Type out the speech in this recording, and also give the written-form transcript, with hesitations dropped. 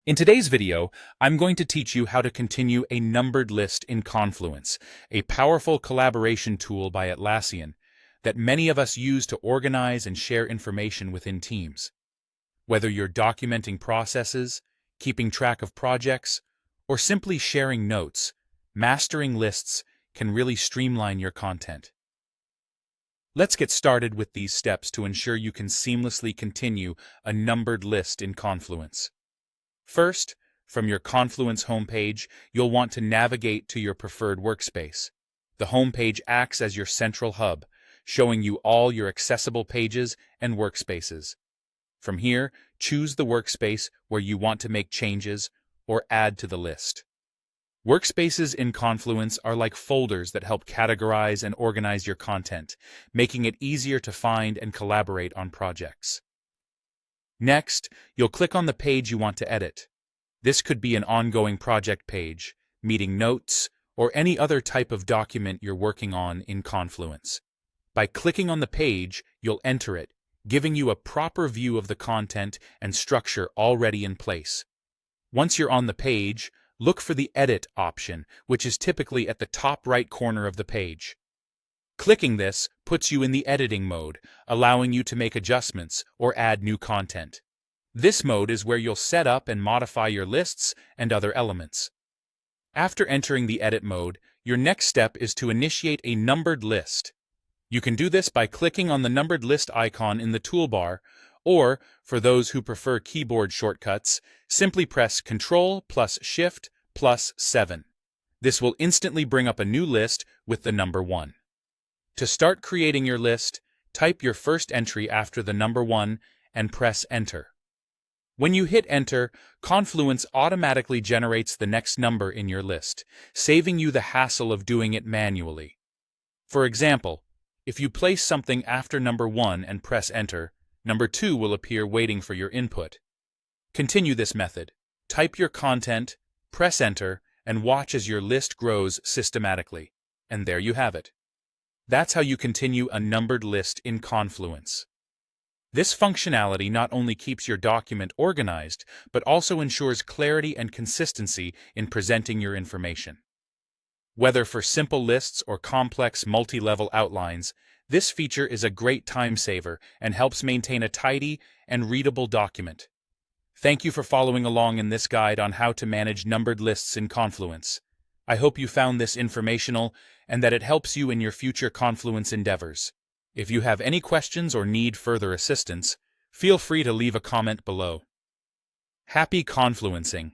In today's video, I'm going to teach you how to continue a numbered list in Confluence, a powerful collaboration tool by Atlassian that many of us use to organize and share information within teams. Whether you're documenting processes, keeping track of projects, or simply sharing notes, mastering lists can really streamline your content. Let's get started with these steps to ensure you can seamlessly continue a numbered list in Confluence. First, from your Confluence homepage, you'll want to navigate to your preferred workspace. The homepage acts as your central hub, showing you all your accessible pages and workspaces. From here, choose the workspace where you want to make changes or add to the list. Workspaces in Confluence are like folders that help categorize and organize your content, making it easier to find and collaborate on projects. Next, you'll click on the page you want to edit. This could be an ongoing project page, meeting notes, or any other type of document you're working on in Confluence. By clicking on the page, you'll enter it, giving you a proper view of the content and structure already in place. Once you're on the page, look for the Edit option, which is typically at the top right corner of the page. Clicking this puts you in the editing mode, allowing you to make adjustments or add new content. This mode is where you'll set up and modify your lists and other elements. After entering the edit mode, your next step is to initiate a numbered list. You can do this by clicking on the numbered list icon in the toolbar, or, for those who prefer keyboard shortcuts, simply press Ctrl plus Shift plus 7. This will instantly bring up a new list with the number 1. To start creating your list, type your first entry after the number 1 and press Enter. When you hit Enter, Confluence automatically generates the next number in your list, saving you the hassle of doing it manually. For example, if you place something after number 1 and press Enter, number 2 will appear waiting for your input. Continue this method. Type your content, press Enter, and watch as your list grows systematically. And there you have it. That's how you continue a numbered list in Confluence. This functionality not only keeps your document organized, but also ensures clarity and consistency in presenting your information. Whether for simple lists or complex multi-level outlines, this feature is a great time saver and helps maintain a tidy and readable document. Thank you for following along in this guide on how to manage numbered lists in Confluence. I hope you found this informational and that it helps you in your future Confluence endeavors. If you have any questions or need further assistance, feel free to leave a comment below. Happy Confluencing!